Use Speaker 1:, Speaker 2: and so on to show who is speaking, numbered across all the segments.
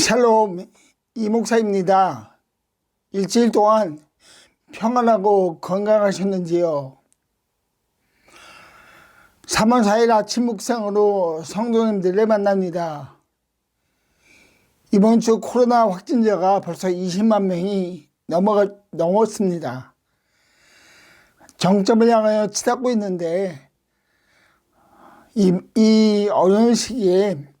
Speaker 1: 샬롬, 이 목사입니다. 일주일 동안 평안하고 건강하셨는지요? 3월 4일 아침 묵상으로 성도님들을 만납니다. 이번 주 코로나 확진자가 벌써 20만 명이 넘었습니다. 정점을 향하여 치닫고 있는데 이 어려운 시기에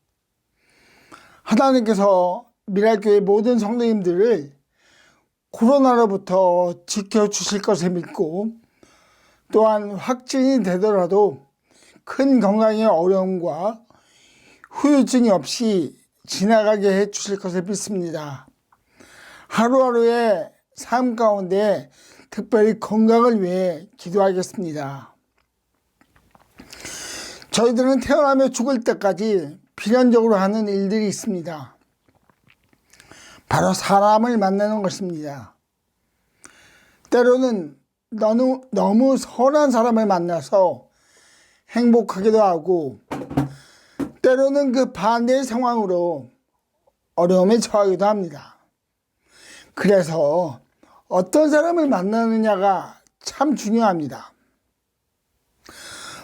Speaker 1: 하나님께서 미랄교회 모든 성도님들을 코로나로부터 지켜주실 것을 믿고, 또한 확진이 되더라도 큰 건강의 어려움과 후유증이 없이 지나가게 해주실 것을 믿습니다. 하루하루의 삶 가운데 특별히 건강을 위해 기도하겠습니다. 저희들은 태어나며 죽을 때까지 필연적으로 하는 일들이 있습니다. 바로 사람을 만나는 것입니다. 때로는 너무 선한 사람을 만나서 행복하기도 하고, 때로는 그 반대의 상황으로 어려움에 처하기도 합니다. 그래서 어떤 사람을 만나느냐가 참 중요합니다.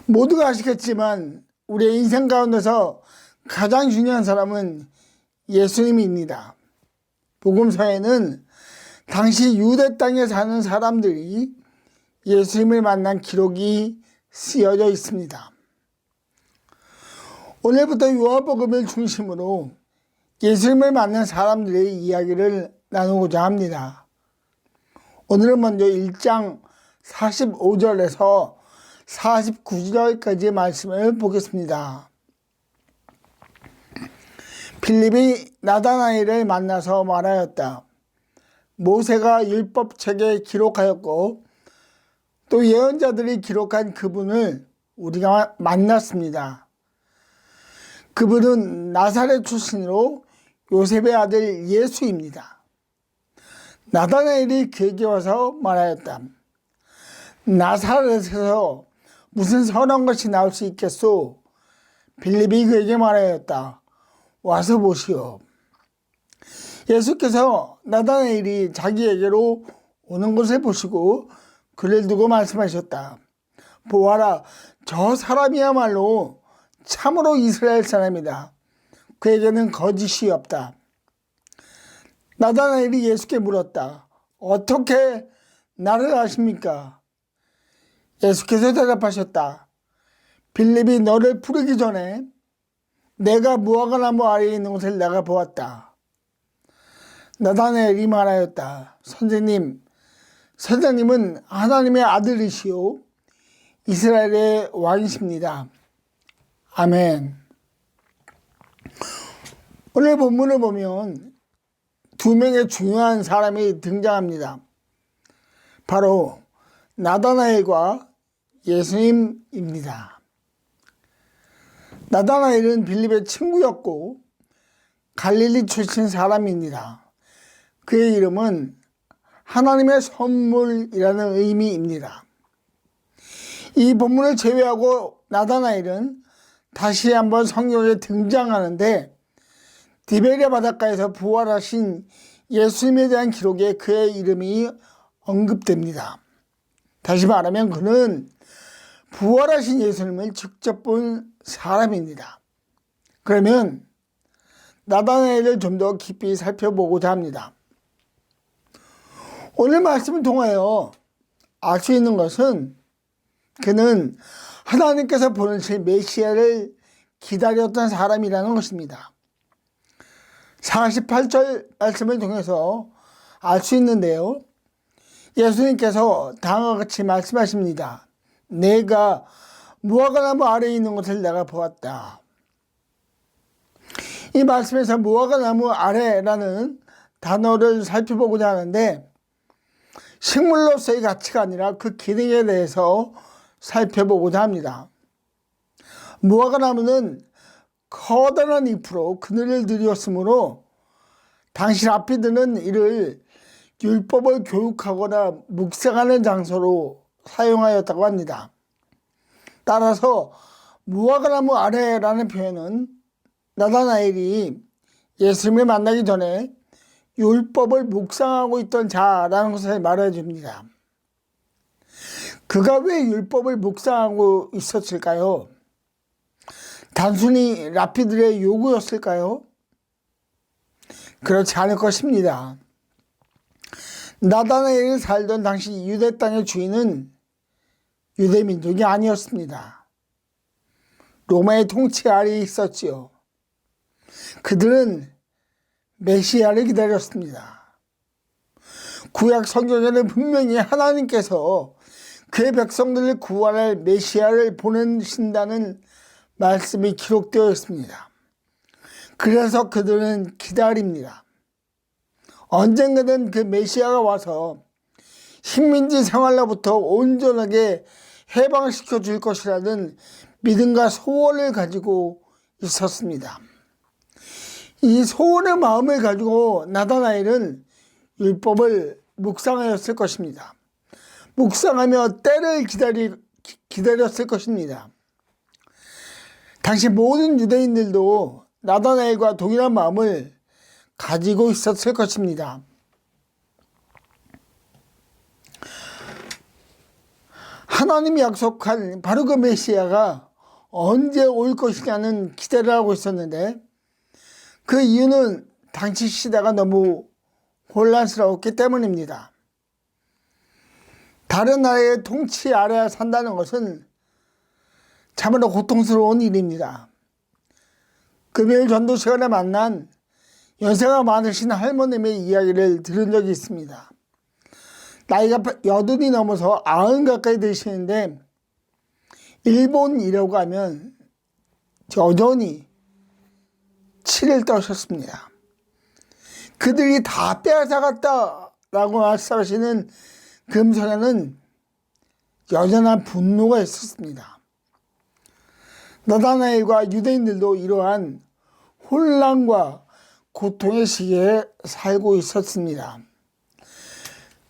Speaker 1: 모두가 아시겠지만 우리의 인생 가운데서 가장 중요한 사람은 예수님입니다. 복음서에는 당시 유대 땅에 사는 사람들이 예수님을 만난 기록이 쓰여져 있습니다. 오늘부터 요한복음을 중심으로 예수님을 만난 사람들의 이야기를 나누고자 합니다. 오늘은 먼저 1장 45절에서 49절까지의 말씀을 보겠습니다. 빌립이 나다나엘을 만나서 말하였다. 모세가 율법책에 기록하였고 또 예언자들이 기록한 그분을 우리가 만났습니다. 그분은 나사렛 출신으로 요셉의 아들 예수입니다. 나다나엘이 그에게 와서 말하였다. 나사렛에서 무슨 선한 것이 나올 수 있겠소? 빌립이 그에게 말하였다. 와서 보시오. 예수께서 나다나엘이 자기에게로 오는 것을 보시고 그를 두고 말씀하셨다. 보아라, 저 사람이야말로 참으로 이스라엘 사람이다. 그에게는 거짓이 없다. 나다나엘이 예수께 물었다. 어떻게 나를 아십니까? 예수께서 대답하셨다. 빌립이 너를 부르기 전에 내가 무화과나무 아래에 있는 것을 내가 보았다. 나다나엘이 말하였다. 선생님은 하나님의 아들이시오 이스라엘의 왕이십니다. 아멘. 오늘 본문을 보면 두 명의 중요한 사람이 등장합니다. 바로 나다나엘과 예수님입니다. 나다나엘은 빌립의 친구였고 갈릴리 출신 사람입니다. 그의 이름은 하나님의 선물이라는 의미입니다. 이 본문을 제외하고 나다나엘은 다시 한번 성경에 등장하는데 디베랴 바닷가에서 부활하신 예수님에 대한 기록에 그의 이름이 언급됩니다. 다시 말하면 그는 부활하신 예수님을 직접 본 사람입니다. 그러면 나다나엘을 좀 더 깊이 살펴보고자 합니다. 오늘 말씀을 통하여 알 수 있는 것은 그는 하나님께서 보내실 메시아를 기다렸던 사람이라는 것입니다. 48절 말씀을 통해서 알 수 있는데요. 예수님께서 다음과 같이 말씀하십니다. 내가 무화과나무 아래에 있는 것을 내가 보았다. 이 말씀에서 무화과나무 아래라는 단어를 살펴보고자 하는데 식물로서의 가치가 아니라 그 기능에 대해서 살펴보고자 합니다. 무화과나무는 커다란 잎으로 그늘을 드렸으므로 당시 라피드는 이를 율법을 교육하거나 묵상하는 장소로 사용하였다고 합니다. 따라서 무화과나무 아래라는 표현은 나다나엘이 예수님을 만나기 전에 율법을 묵상하고 있던 자라는 것을 말해줍니다. 그가 왜 율법을 묵상하고 있었을까요? 단순히 랍비들의 요구였을까요? 그렇지 않을 것입니다. 나다나엘이 살던 당시 유대 땅의 주인은 유대 민족이 아니었습니다. 로마의 통치 아래에 있었지요. 그들은 메시아를 기다렸습니다. 구약 성경에는 분명히 하나님께서 그의 백성들을 구원할 메시아를 보내신다는 말씀이 기록되어 있습니다. 그래서 그들은 기다립니다. 언젠가는 그 메시아가 와서 식민지 생활로부터 온전하게 해방시켜 줄 것이라는 믿음과 소원을 가지고 있었습니다. 이 소원의 마음을 가지고 나다나엘은 율법을 묵상하였을 것입니다. 묵상하며 때를 기다렸을 것입니다. 당시 모든 유대인들도 나다나엘과 동일한 마음을 가지고 있었을 것입니다. 하나님이 약속한 바로 그 메시아가 언제 올 것이냐는 기대를 하고 있었는데 그 이유는 당시 시대가 너무 혼란스러웠기 때문입니다. 다른 나라의 통치 아래 산다는 것은 참으로 고통스러운 일입니다. 금요일 전도 시간에 만난 연세가 많으신 할머님의 이야기를 들은 적이 있습니다. 나이가 80이 넘어서 90 가까이 되시는데 일본 이라고 하면 여전히 치를 떠셨습니다. 그들이 다 빼앗아갔다라고 말씀하시는 금성에는 여전한 분노가 있었습니다. 나다나엘과 유대인들도 이러한 혼란과 고통의 시기에 살고 있었습니다.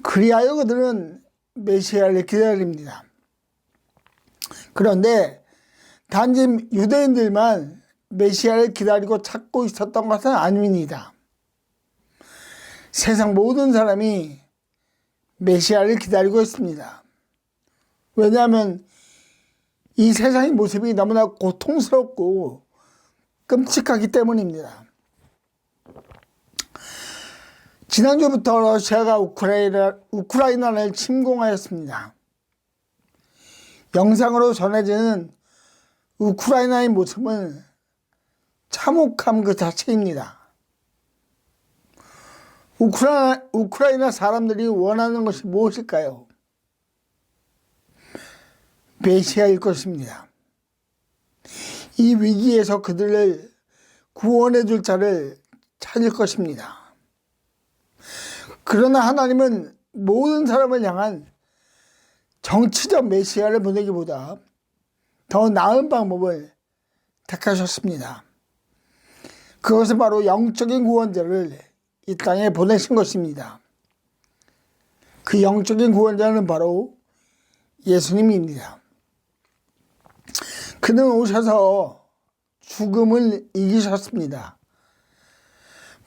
Speaker 1: 그리하여 그들은 메시아를 기다립니다. 그런데 단지 유대인들만 메시아를 기다리고 찾고 있었던 것은 아닙니다. 세상 모든 사람이 메시아를 기다리고 있습니다. 왜냐하면 이 세상의 모습이 너무나 고통스럽고 끔찍하기 때문입니다. 지난주부터 러시아가 우크라이나를 침공하였습니다. 영상으로 전해지는 우크라이나의 모습은 참혹함 그 자체입니다. 우크라이나 사람들이 원하는 것이 무엇일까요? 메시아일 것입니다. 이 위기에서 그들을 구원해 줄 자를 찾을 것입니다. 그러나 하나님은 모든 사람을 향한 정치적 메시아를 보내기보다 더 나은 방법을 택하셨습니다. 그것은 바로 영적인 구원자를 이 땅에 보내신 것입니다. 그 영적인 구원자는 바로 예수님입니다. 그는 오셔서 죽음을 이기셨습니다.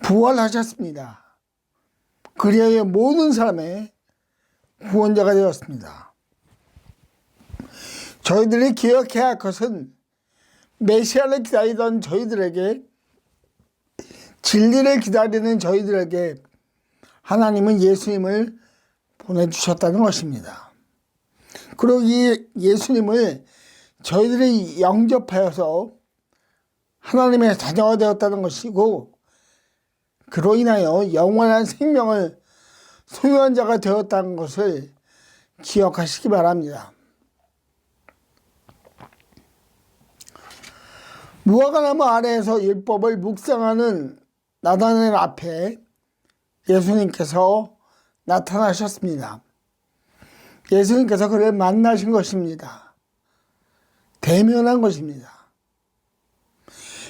Speaker 1: 부활하셨습니다. 그리하여 모든 사람의 구원자가 되었습니다. 저희들이 기억해야 할 것은 메시아를 기다리던 저희들에게, 진리를 기다리는 저희들에게 하나님은 예수님을 보내주셨다는 것입니다. 그리고 이 예수님을 저희들이 영접하여서 하나님의 자녀가 되었다는 것이고, 그로 인하여 영원한 생명을 소유한 자가 되었다는 것을 기억하시기 바랍니다. 무화과나무 아래에서 율법을 묵상하는 나다나엘 앞에 예수님께서 나타나셨습니다. 예수님께서 그를 만나신 것입니다. 대면한 것입니다.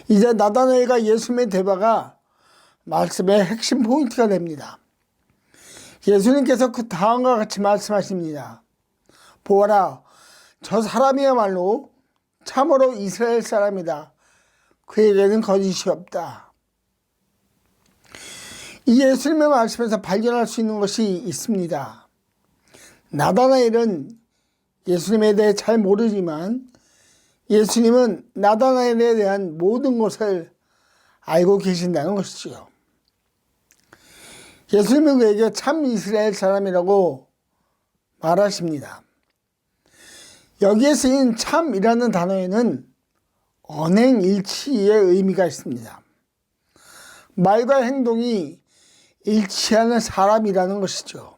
Speaker 1: 이제 나다나엘과 예수님의 대화가 말씀의 핵심 포인트가 됩니다. 예수님께서 그 다음과 같이 말씀하십니다. 보아라, 저 사람이야말로 참으로 이스라엘 사람이다. 그에게는 거짓이 없다. 이 예수님의 말씀에서 발견할 수 있는 것이 있습니다. 나다나엘은 예수님에 대해 잘 모르지만 예수님은 나다나엘에 대한 모든 것을 알고 계신다는 것이죠. 예수님은 그에게 참 이스라엘 사람이라고 말하십니다. 여기에 쓰인 참이라는 단어에는 언행일치의 의미가 있습니다. 말과 행동이 일치하는 사람이라는 것이죠.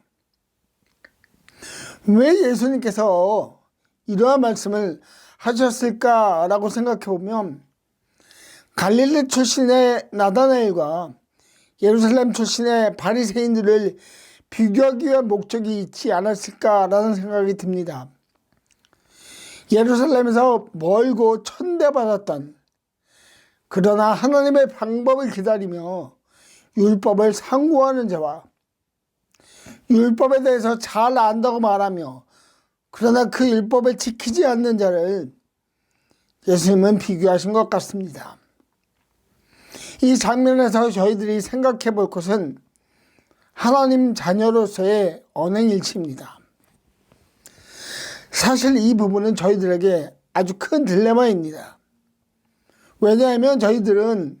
Speaker 1: 왜 예수님께서 이러한 말씀을 하셨을까라고 생각해 보면 갈릴리 출신의 나다나엘과 예루살렘 출신의 바리새인들을 비교하기 위한 목적이 있지 않았을까라는 생각이 듭니다. 예루살렘에서 멀고 천대받았던, 그러나 하나님의 방법을 기다리며 율법을 상고하는 자와 율법에 대해서 잘 안다고 말하며 그러나 그 율법을 지키지 않는 자를 예수님은 비교하신 것 같습니다. 이 장면에서 저희들이 생각해 볼 것은 하나님 자녀로서의 언행일치입니다. 사실 이 부분은 저희들에게 아주 큰 딜레마입니다. 왜냐하면 저희들은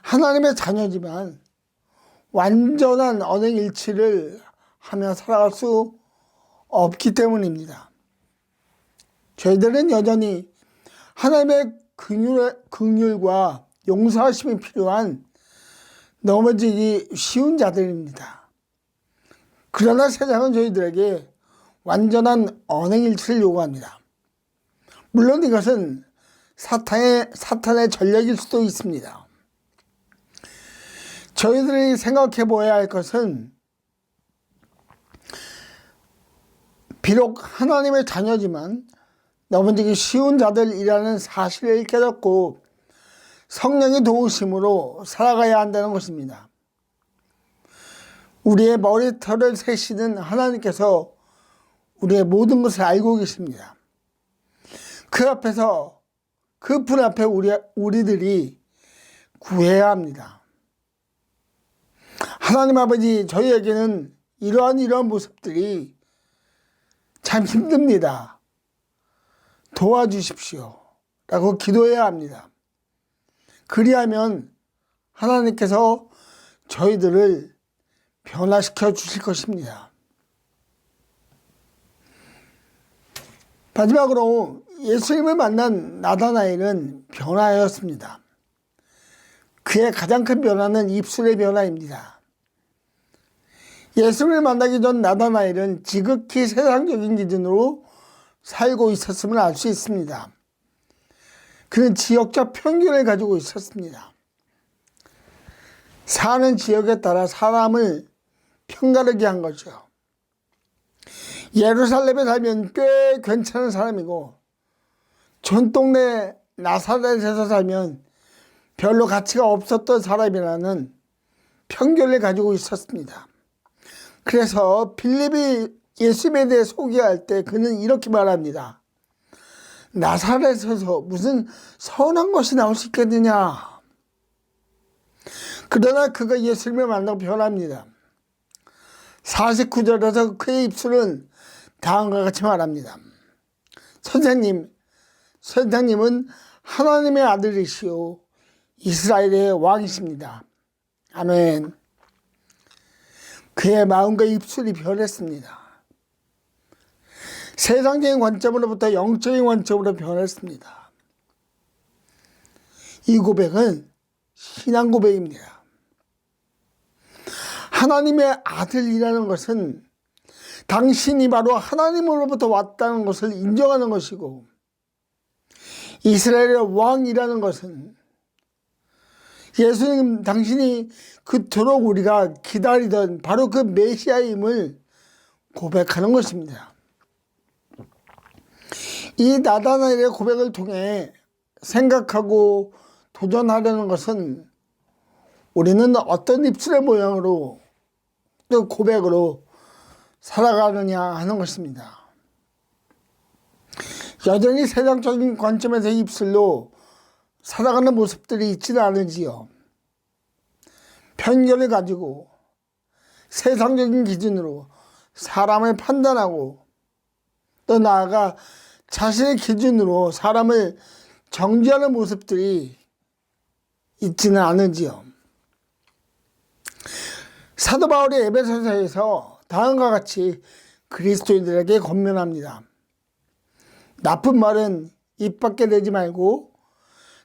Speaker 1: 하나님의 자녀지만 완전한 언행일치를 하며 살아갈 수 없기 때문입니다. 저희들은 여전히 하나님의 긍휼과 용서하심이 필요한 넘어지기 쉬운 자들입니다. 그러나 세상은 저희들에게 완전한 언행일치를 요구합니다. 물론 이것은 사탄의 전략일 수도 있습니다. 저희들이 생각해 보아야 할 것은 비록 하나님의 자녀지만 넘어지기 쉬운 자들이라는 사실을 깨닫고 성령의 도우심으로 살아가야 한다는 것입니다. 우리의 머리털을 세시는 하나님께서 우리의 모든 것을 알고 계십니다. 그 앞에서, 그 분 앞에 우리들이 구해야 합니다. 하나님 아버지, 저희에게는 이러한 모습들이 참 힘듭니다. 도와주십시오. 라고 기도해야 합니다. 그리하면 하나님께서 저희들을 변화시켜 주실 것입니다. 마지막으로 예수님을 만난 나다나엘은 변화하였습니다. 그의 가장 큰 변화는 입술의 변화입니다. 예수님을 만나기 전 나다나엘은 지극히 세상적인 기준으로 살고 있었음을 알 수 있습니다. 그는 지역적 편견을 가지고 있었습니다. 사는 지역에 따라 사람을 편가르게 한 거죠. 예루살렘에 살면 꽤 괜찮은 사람이고 전동네 나사렛에서 살면 별로 가치가 없었던 사람이라는 편견을 가지고 있었습니다. 그래서 빌립이 예수님에 대해 소개할 때 그는 이렇게 말합니다. 나사렛에서 무슨 선한 것이 나올 수 있겠느냐. 그러나 그가 예수님을 만나고 변합니다. 49절에서 그의 입술은 다음과 같이 말합니다. 선생님은 하나님의 아들이시오 이스라엘의 왕이십니다. 아멘. 그의 마음과 입술이 변했습니다. 세상적인 관점으로부터 영적인 관점으로 변했습니다. 이 고백은 신앙 고백입니다. 하나님의 아들이라는 것은 당신이 바로 하나님으로부터 왔다는 것을 인정하는 것이고, 이스라엘의 왕이라는 것은 예수님 당신이 그토록 우리가 기다리던 바로 그 메시아임을 고백하는 것입니다. 이 나다나엘의 고백을 통해 생각하고 도전하려는 것은 우리는 어떤 입술의 모양으로 또 고백으로 살아가느냐 하는 것입니다. 여전히 세상적인 관점에서 입술로 살아가는 모습들이 있지는 않은지요. 편견을 가지고 세상적인 기준으로 사람을 판단하고 또 나아가 자신의 기준으로 사람을 정죄하는 모습들이 있지는 않은지요. 사도 바울이 에베소서에서 다음과 같이 그리스도인들에게 권면합니다. 나쁜 말은 입 밖에 내지 말고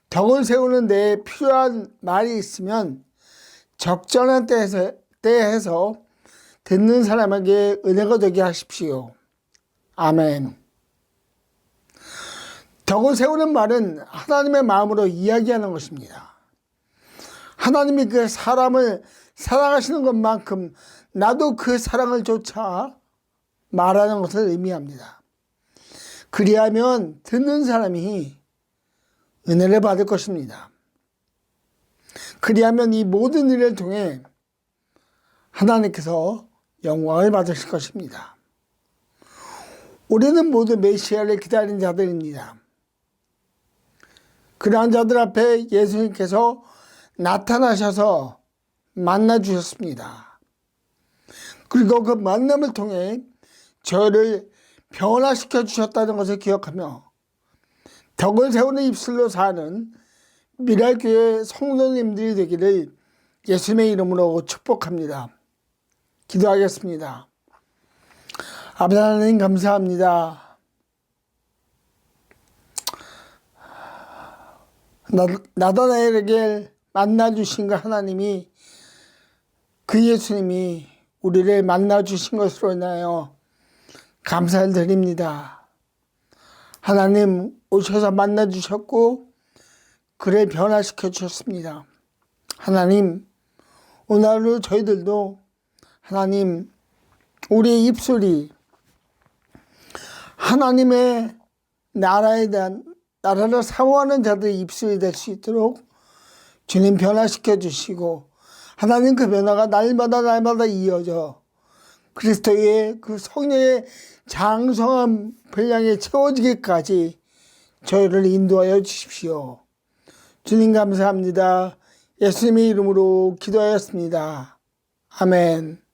Speaker 1: 덕을 세우는 데 필요한 말이 있으면 적절한 때에 해서 듣는 사람에게 은혜가 되게 하십시오. 아멘. 덕을 세우는 말은 하나님의 마음으로 이야기하는 것입니다. 하나님이 그 사람을 사랑하시는 것만큼 나도 그 사랑을 쫓아 말하는 것을 의미합니다. 그리하면 듣는 사람이 은혜를 받을 것입니다. 그리하면 이 모든 일을 통해 하나님께서 영광을 받으실 것입니다. 우리는 모두 메시아를 기다리는 자들입니다. 그러한 자들 앞에 예수님께서 나타나셔서 만나주셨습니다. 그리고 그 만남을 통해 저를 변화시켜 주셨다는 것을 기억하며 덕을 세우는 입술로 사는 미랄교회 성도님들이 되기를 예수님의 이름으로 축복합니다. 기도하겠습니다. 아버지 하나님 감사합니다. 나다나엘에게 만나주신 그 하나님이 그 예수님이 우리를 만나주신 것으로 인하여 감사를 드립니다. 하나님 오셔서 만나주셨고 그를 변화시켜 주셨습니다. 하나님 오늘 하루 저희들도 하나님 우리의 입술이 하나님의 나라에 대한 나라를 사모하는 자들의 입술이 될 수 있도록 주님 변화시켜 주시고 하나님 그 변화가 날마다 이어져 그리스도의 그 성령의 장성한 분량에 채워지기까지 저희를 인도하여 주십시오. 주님 감사합니다. 예수님의 이름으로 기도하였습니다. 아멘.